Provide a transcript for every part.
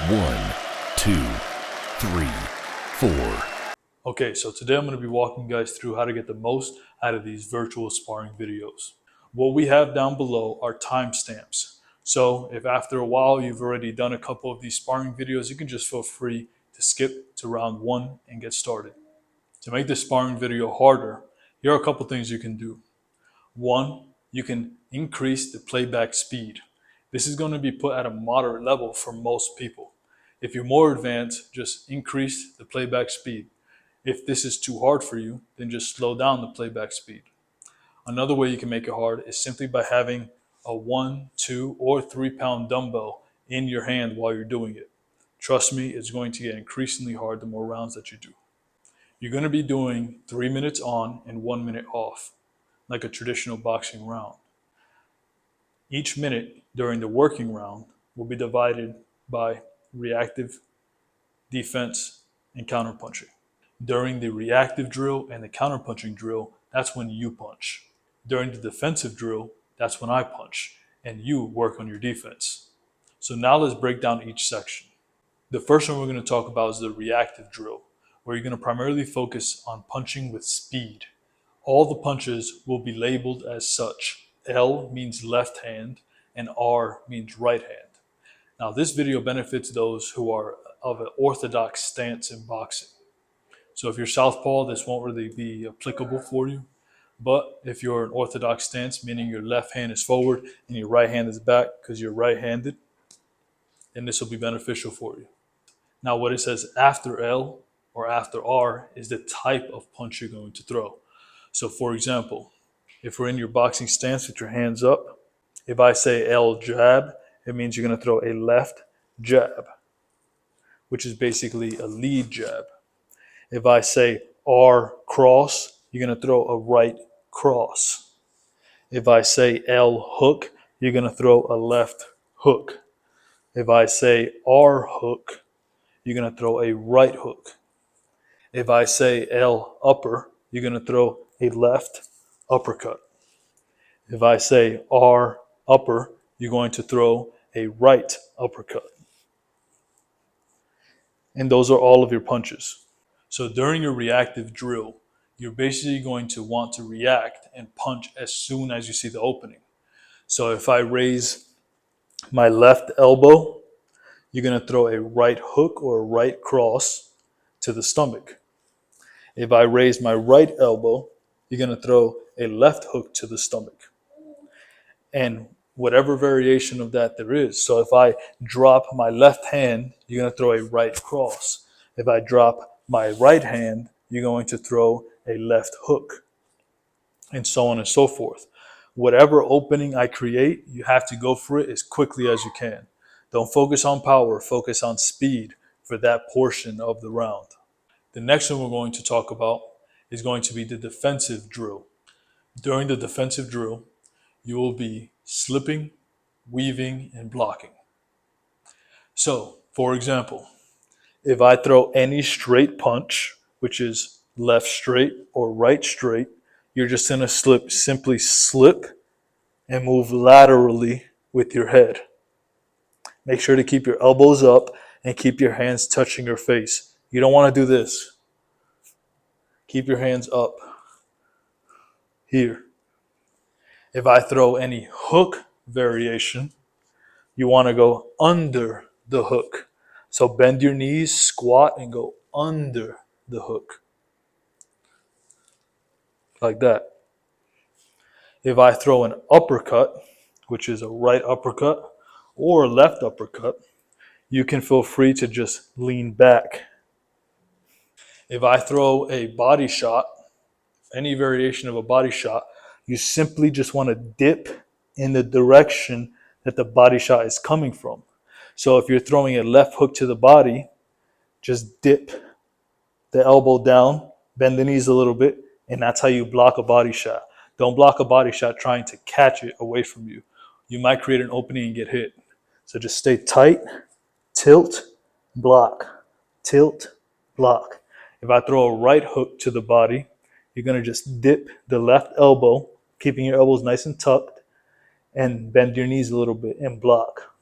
1, 2, 3, 4. Okay, so today I'm going to be walking you guys through how to get the most out of these virtual sparring videos. What we have down below are timestamps. So if after a while you've already done a couple of these sparring videos, you can just feel free to skip to round 1 and get started. To make this sparring video harder, here are a couple things you can do. 1, you can increase the playback speed. This is going to be put at a moderate level for most people. If you're more advanced, just increase the playback speed. If this is too hard for you, then just slow down the playback speed. Another way you can make it hard is simply by having a 1, 2, or 3 pound dumbbell in your hand while you're doing it. Trust me, it's going to get increasingly hard the more rounds that you do. You're going to be doing 3 minutes on and 1 minute off, like a traditional boxing round. Each minute during the working round will be divided by reactive, defense, and counterpunching. During the reactive drill and the counterpunching drill, that's when you punch. During the defensive drill, that's when I punch, and you work on your defense. So now let's break down each section. The first one we're going to talk about is the reactive drill, where you're going to primarily focus on punching with speed. All the punches will be labeled as such. L means left hand, and R means right hand. Now, this video benefits those who are of an orthodox stance in boxing. So if you're southpaw, this won't really be applicable for you. But if you're an orthodox stance, meaning your left hand is forward and your right hand is back because you're right-handed, then this will be beneficial for you. Now, what it says after L or after R is the type of punch you're going to throw. So for example, if we're in your boxing stance with your hands up, if I say L jab, it means you're going to throw a left jab, which is basically a lead jab. If I say R cross, you're going to throw a right cross. If I say L hook, you're going to throw a left hook. If I say R hook, you're going to throw a right hook. If I say L upper, you're going to throw a left uppercut. If I say R upper, you're going to throw a right uppercut. And those are all of your punches. So during your reactive drill, you're basically going to want to react and punch as soon as you see the opening. So if I raise my left elbow, you're going to throw a right hook or a right cross to the stomach. If I raise my right elbow, you're going to throw a left hook to the stomach. And whatever variation of that there is. So if I drop my left hand, you're going to throw a right cross. If I drop my right hand, you're going to throw a left hook, and so on and so forth. Whatever opening I create, you have to go for it as quickly as you can. Don't focus on power, focus on speed for that portion of the round. The next one we're going to talk about is going to be the defensive drill. During the defensive drill, you will be slipping, weaving, and blocking. So, for example, if I throw any straight punch, which is left straight or right straight, you're just going to simply slip and move laterally with your head. Make sure to keep your elbows up and keep your hands touching your face. You don't want to do this. Keep your hands up here. If I throw any hook variation, you want to go under the hook. So bend your knees, squat, and go under the hook. Like that. If I throw an uppercut, which is a right uppercut or a left uppercut, you can feel free to just lean back. If I throw a body shot, any variation of a body shot, you simply just want to dip in the direction that the body shot is coming from. So if you're throwing a left hook to the body, just dip the elbow down, bend the knees a little bit, and that's how you block a body shot. Don't block a body shot trying to catch it away from you. You might create an opening and get hit. So just stay tight, tilt, block, tilt, block. If I throw a right hook to the body, you're going to just dip the left elbow, keeping your elbows nice and tucked, and bend your knees a little bit and block.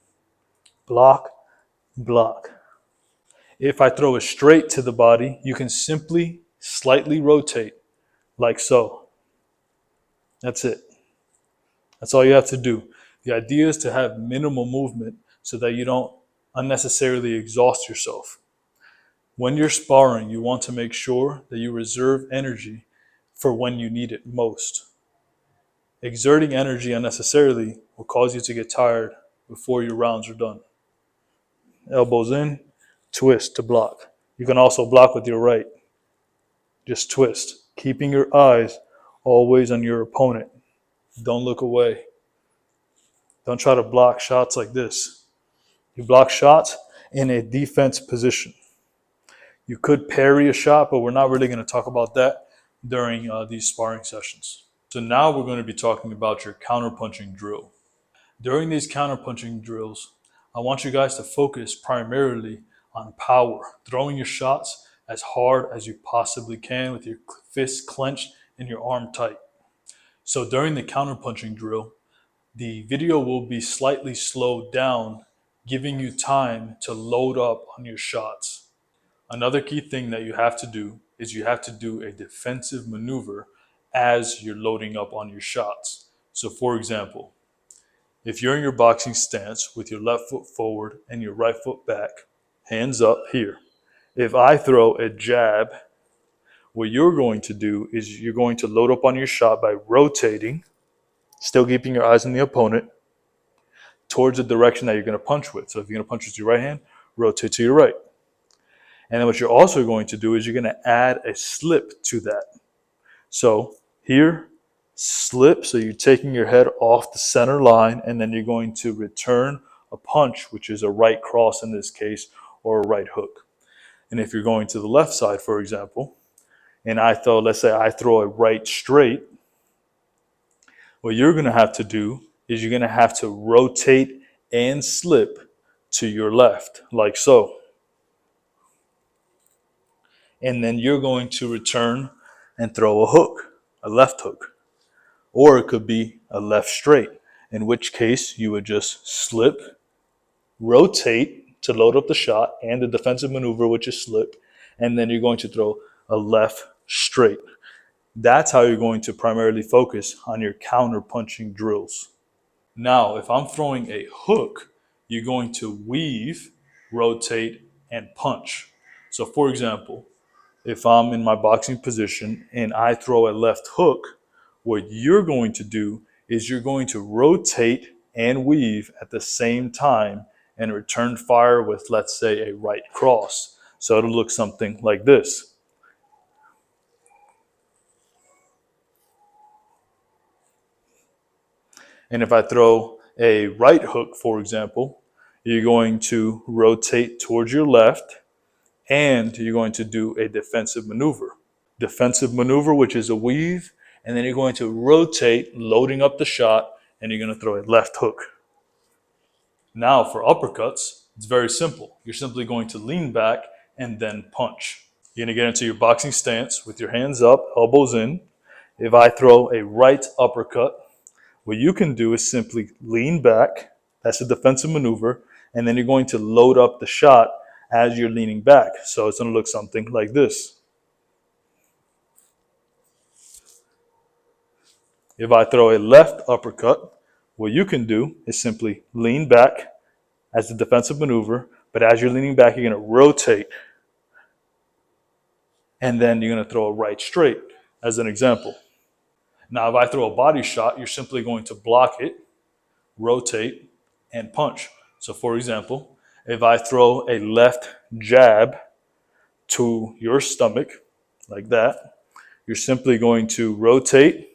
Block, block. If I throw it straight to the body, you can simply slightly rotate like so. That's it. That's all you have to do. The idea is to have minimal movement so that you don't unnecessarily exhaust yourself. When you're sparring, you want to make sure that you reserve energy for when you need it most. Exerting energy unnecessarily will cause you to get tired before your rounds are done. Elbows in, twist to block. You can also block with your right. Just twist, keeping your eyes always on your opponent. Don't look away. Don't try to block shots like this. You block shots in a defense position. You could parry a shot, but we're not really going to talk about that during these sparring sessions. So now we're going to be talking about your counterpunching drill. During these counterpunching drills, I want you guys to focus primarily on power, throwing your shots as hard as you possibly can with your fist clenched and your arm tight. So during the counterpunching drill, the video will be slightly slowed down, giving you time to load up on your shots. Another key thing that you have to do is you have to do a defensive maneuver as you're loading up on your shots. So for example, if you're in your boxing stance with your left foot forward and your right foot back, hands up here. If I throw a jab, what you're going to do is you're going to load up on your shot by rotating, still keeping your eyes on the opponent, towards the direction that you're going to punch with. So if you're going to punch with your right hand, rotate to your right. And then what you're also going to do is you're going to add a slip to that. So here, slip, so you're taking your head off the center line, and then you're going to return a punch, which is a right cross in this case, or a right hook. And if you're going to the left side, for example, and let's say I throw a right straight, what you're going to have to do is you're going to have to rotate and slip to your left, like so. And then you're going to return and throw a hook, a left hook. Or it could be a left straight, in which case you would just slip, rotate to load up the shot and the defensive maneuver, which is slip, and then you're going to throw a left straight. That's how you're going to primarily focus on your counter punching drills. Now, if I'm throwing a hook, you're going to weave, rotate, and punch. So for example, if I'm in my boxing position and I throw a left hook, what you're going to do is you're going to rotate and weave at the same time and return fire with, let's say, a right cross. So it'll look something like this. And if I throw a right hook, for example, you're going to rotate towards your left and you're going to do a defensive maneuver. Defensive maneuver, which is a weave, and then you're going to rotate, loading up the shot, and you're going to throw a left hook. Now for uppercuts, it's very simple. You're simply going to lean back and then punch. You're going to get into your boxing stance with your hands up, elbows in. If I throw a right uppercut, what you can do is simply lean back. That's a defensive maneuver. And then you're going to load up the shot as you're leaning back. So it's going to look something like this. If I throw a left uppercut, what you can do is simply lean back as a defensive maneuver. But as you're leaning back, you're going to rotate. And then you're going to throw a right straight as an example. Now, if I throw a body shot, you're simply going to block it, rotate, and punch. So for example, if I throw a left jab to your stomach, like that, you're simply going to rotate,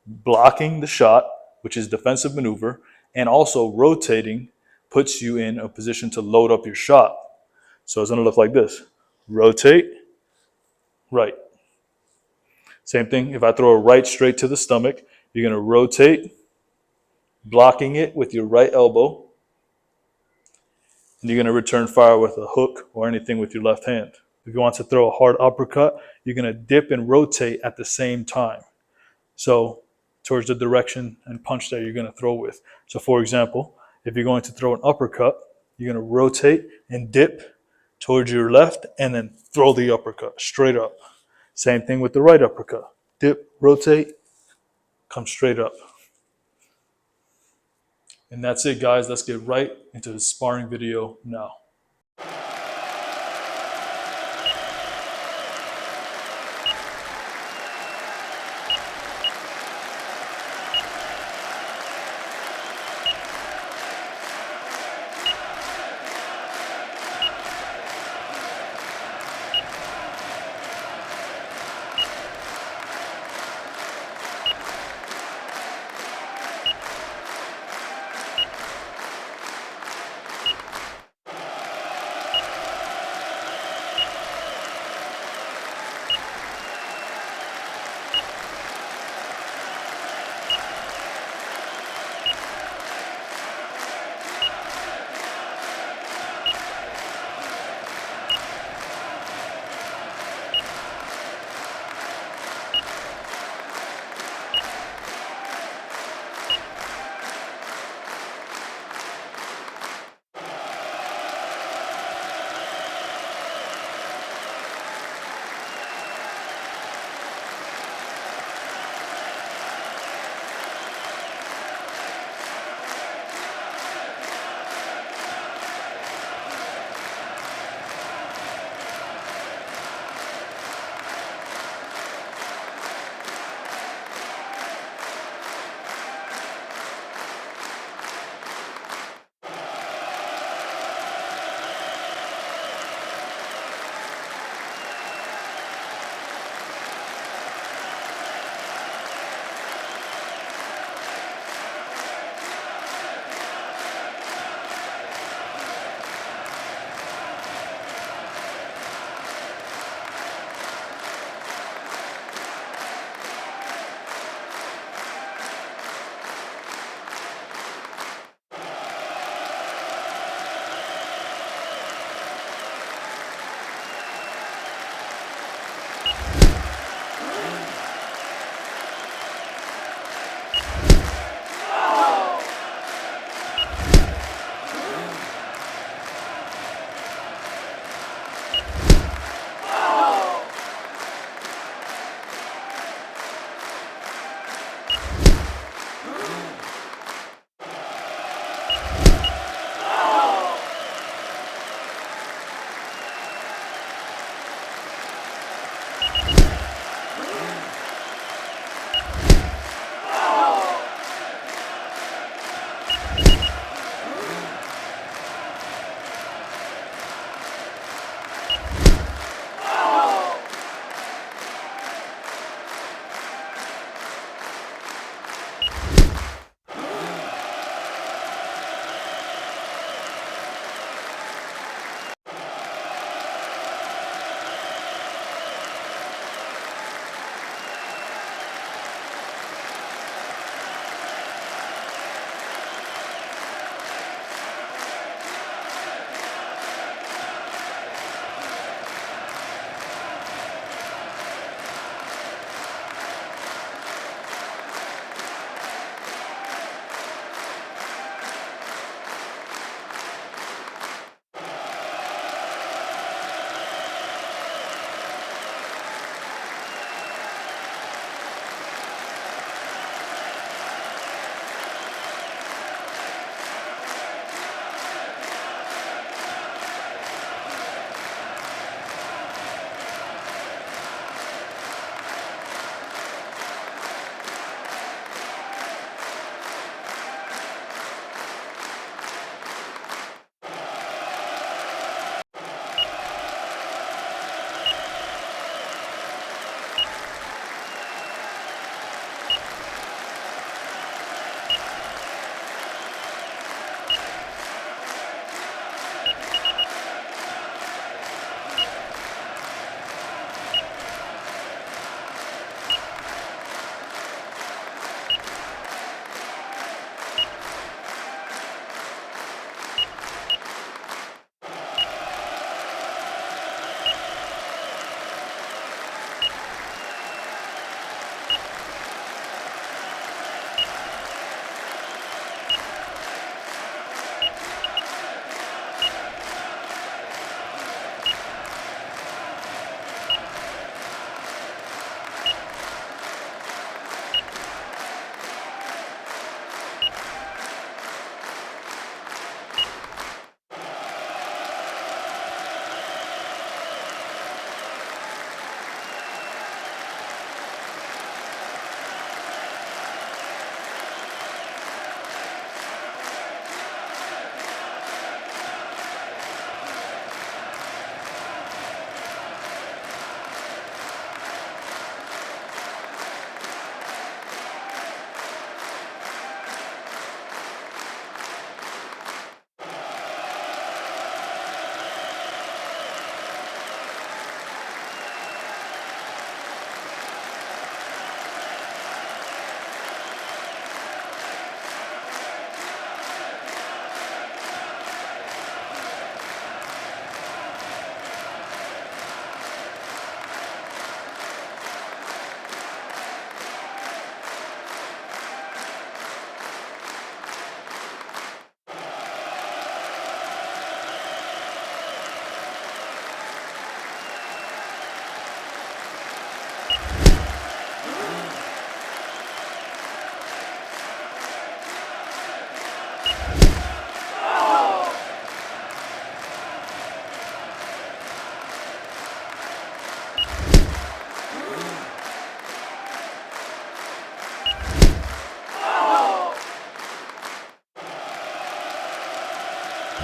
blocking the shot, which is defensive maneuver, and also rotating puts you in a position to load up your shot. So it's going to look like this. Rotate, right. Same thing, if I throw a right straight to the stomach, you're going to rotate, blocking it with your right elbow, and you're going to return fire with a hook or anything with your left hand. If you want to throw a hard uppercut, you're going to dip and rotate at the same time. So towards the direction and punch that you're going to throw with. So for example, if you're going to throw an uppercut, you're going to rotate and dip towards your left, and then throw the uppercut straight up. Same thing with the right uppercut. Dip, rotate, come straight up. And that's it, guys. Let's get right into the sparring video now.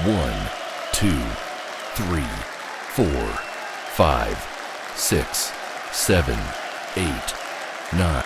1, 2, 3, 4, 5, 6, 7, 8, 9.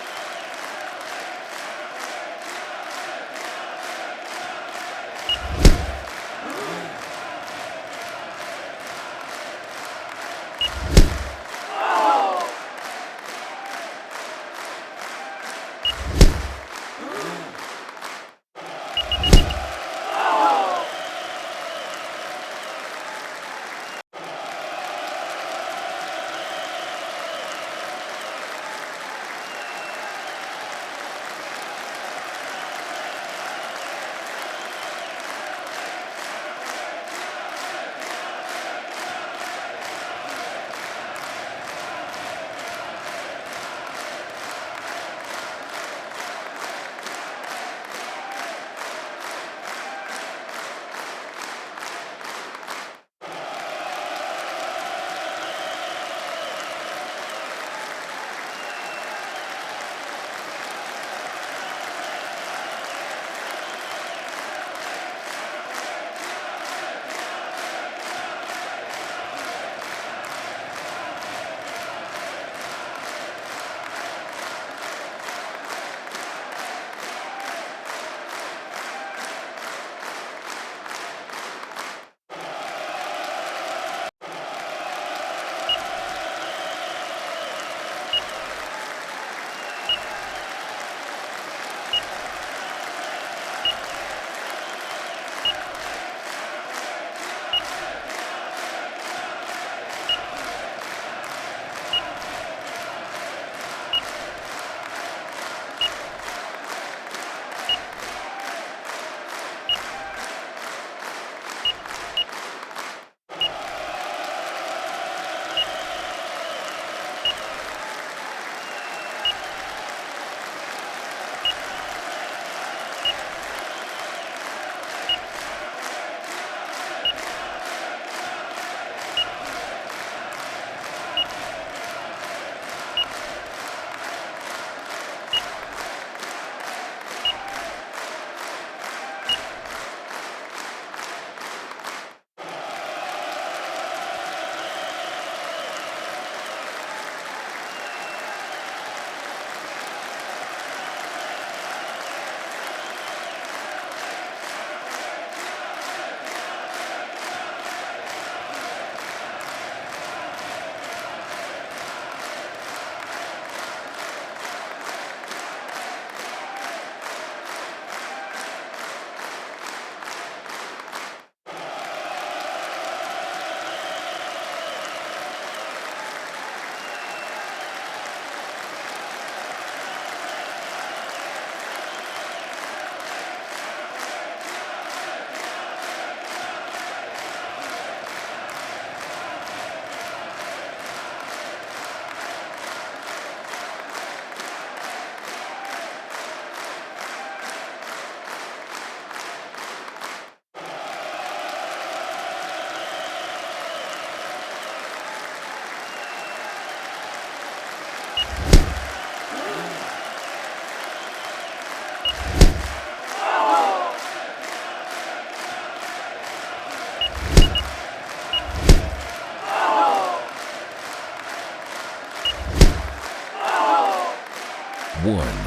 One,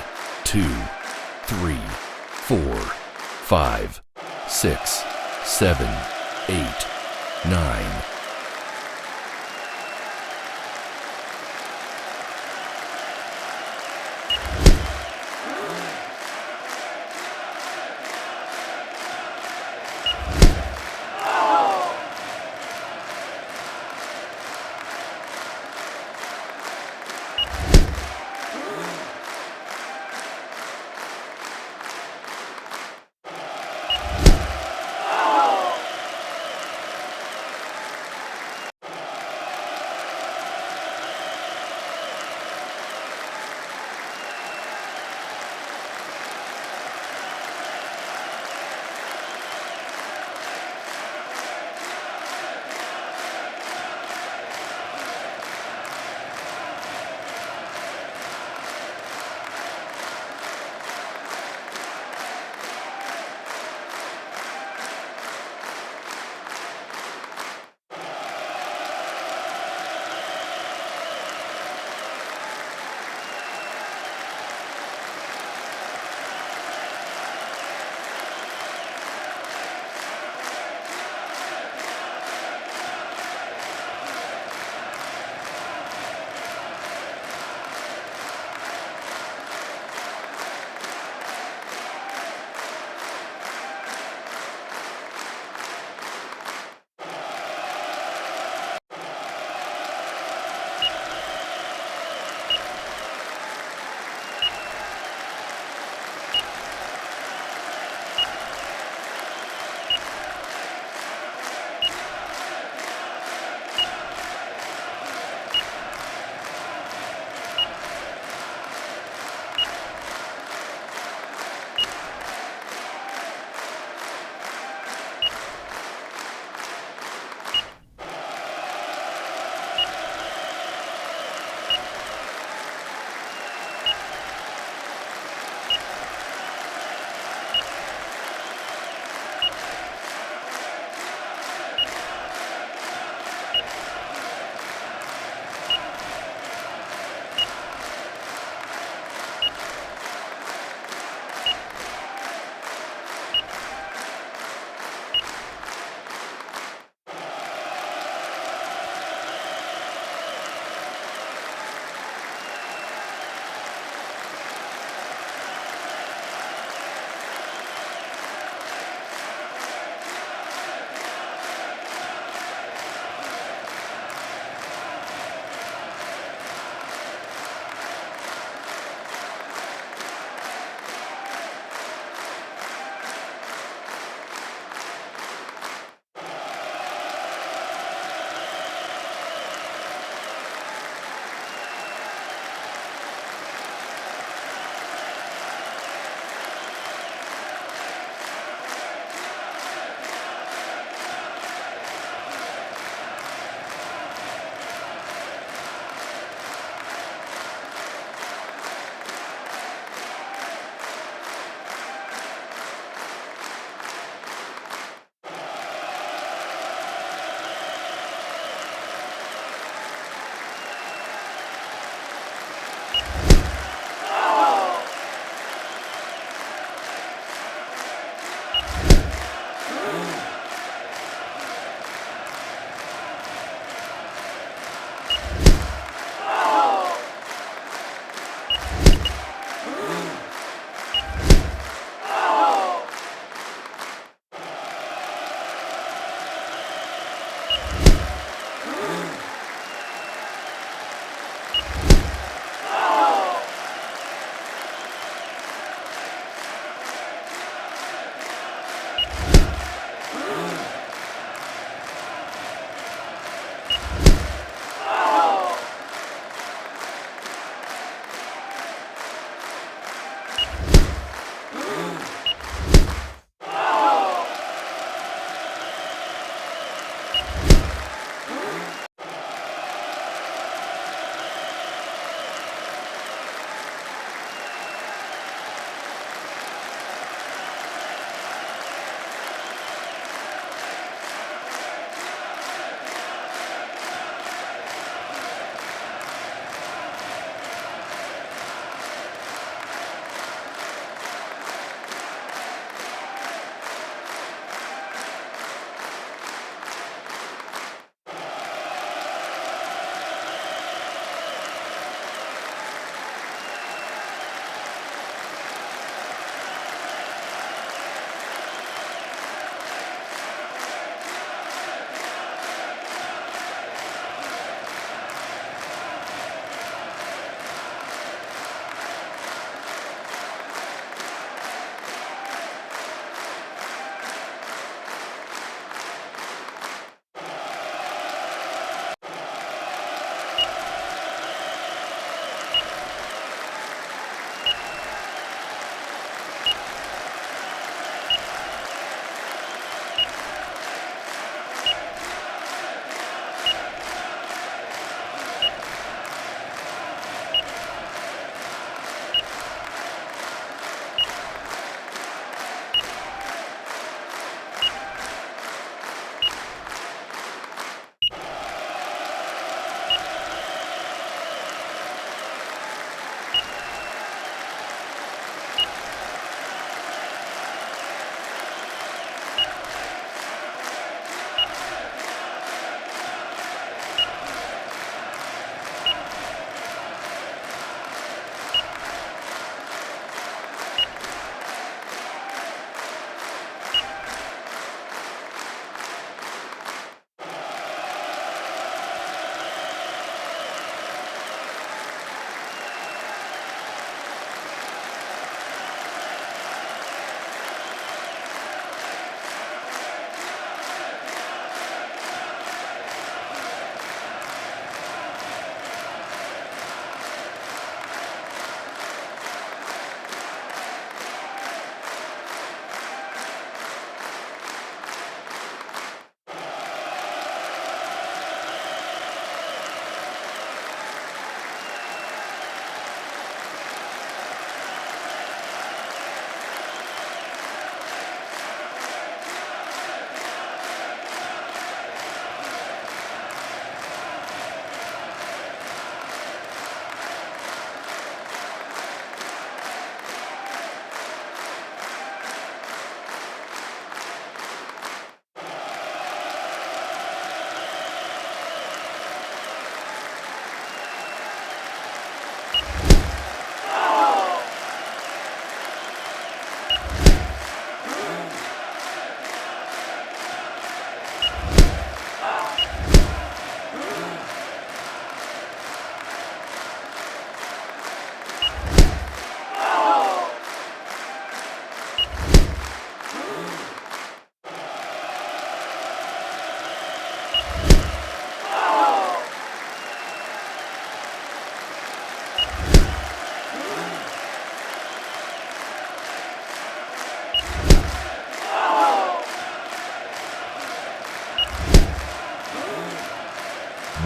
2, 3, 4, 5, 6, 7, 8, 9.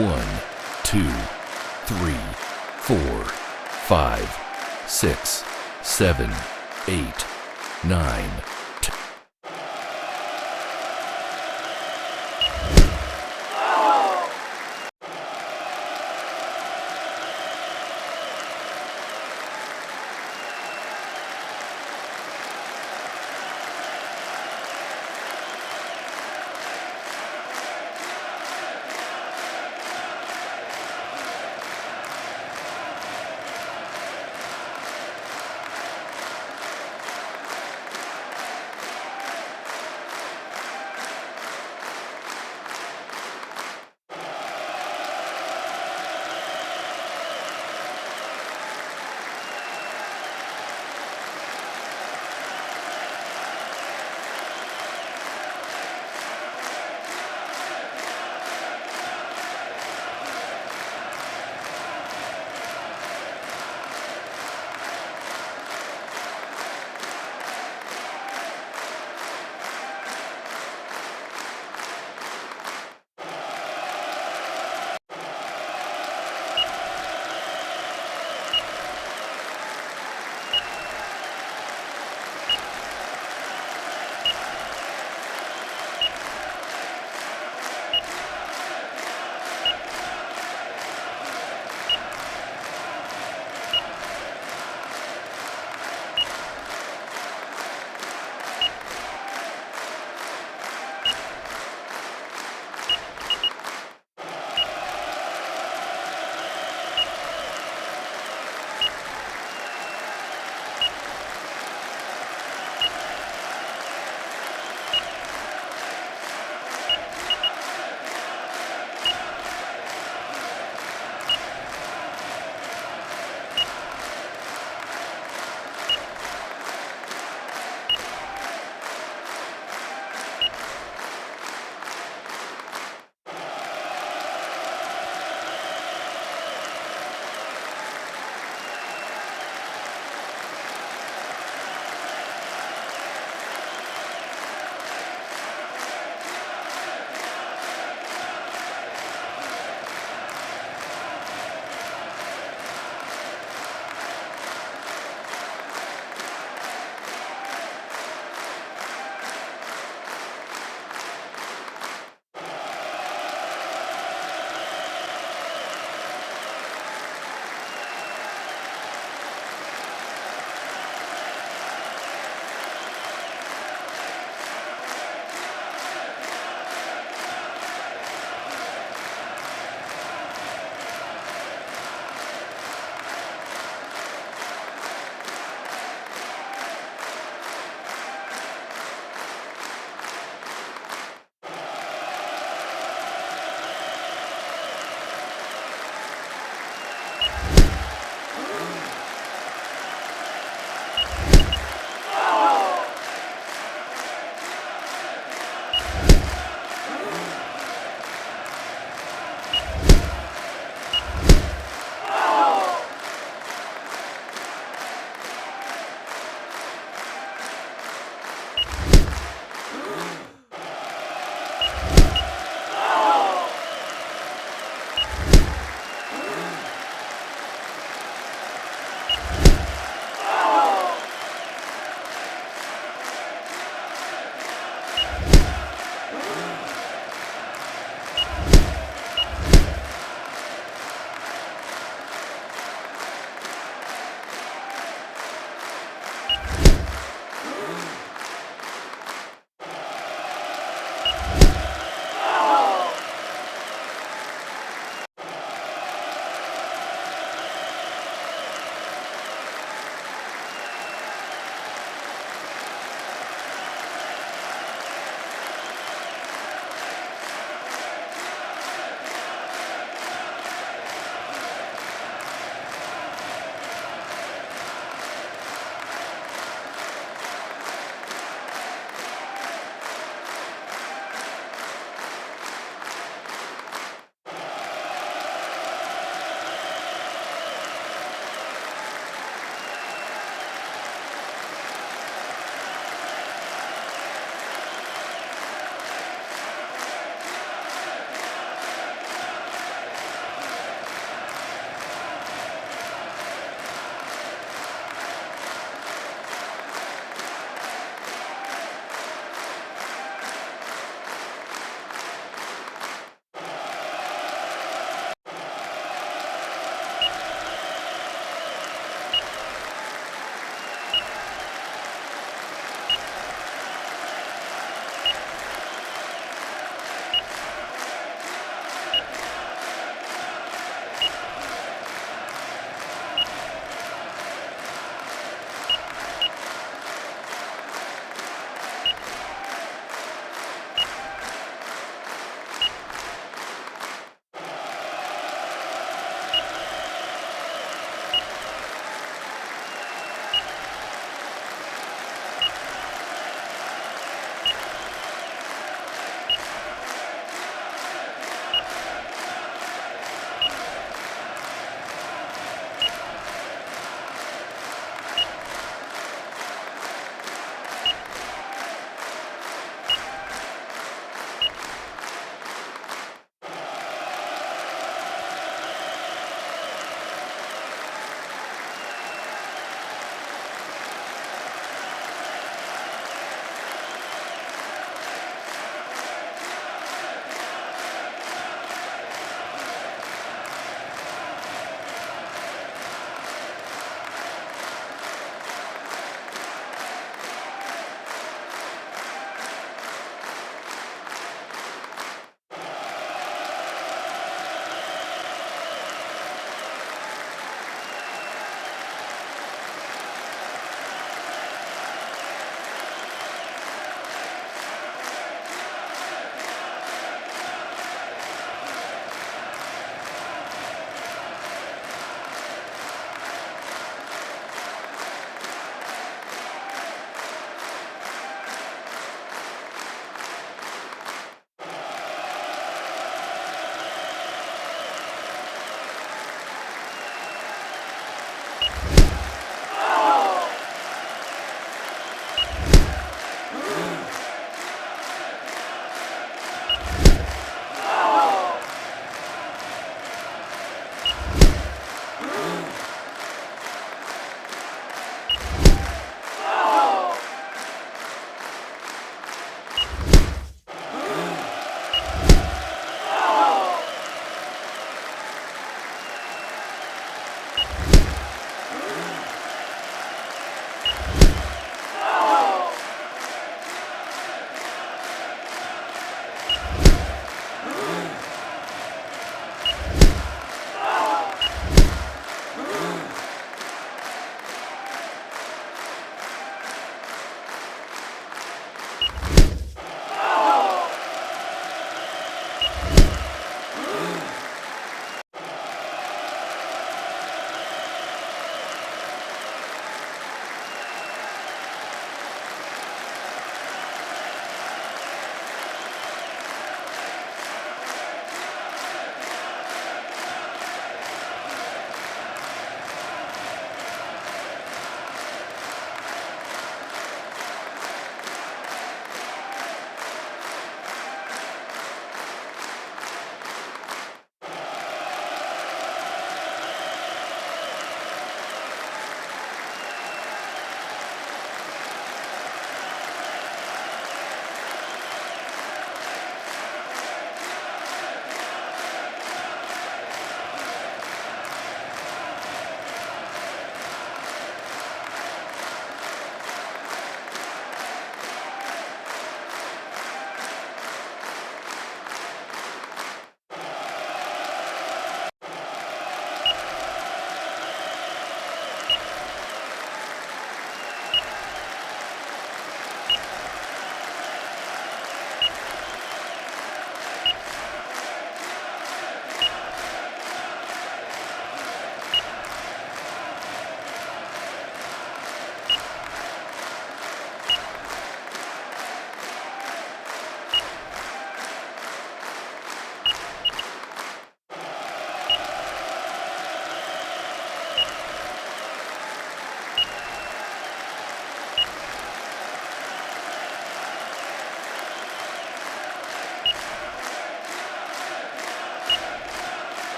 1, 2, 3, 4, 5, 6, 7, 8, 9, 10.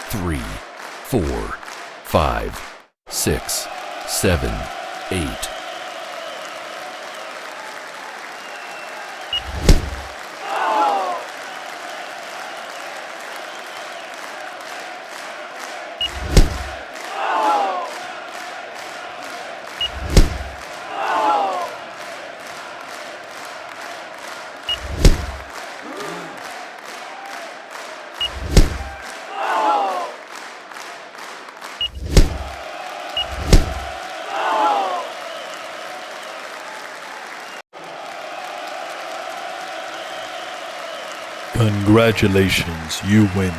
3, 4, 5, 6, 7, 8. Congratulations, you win.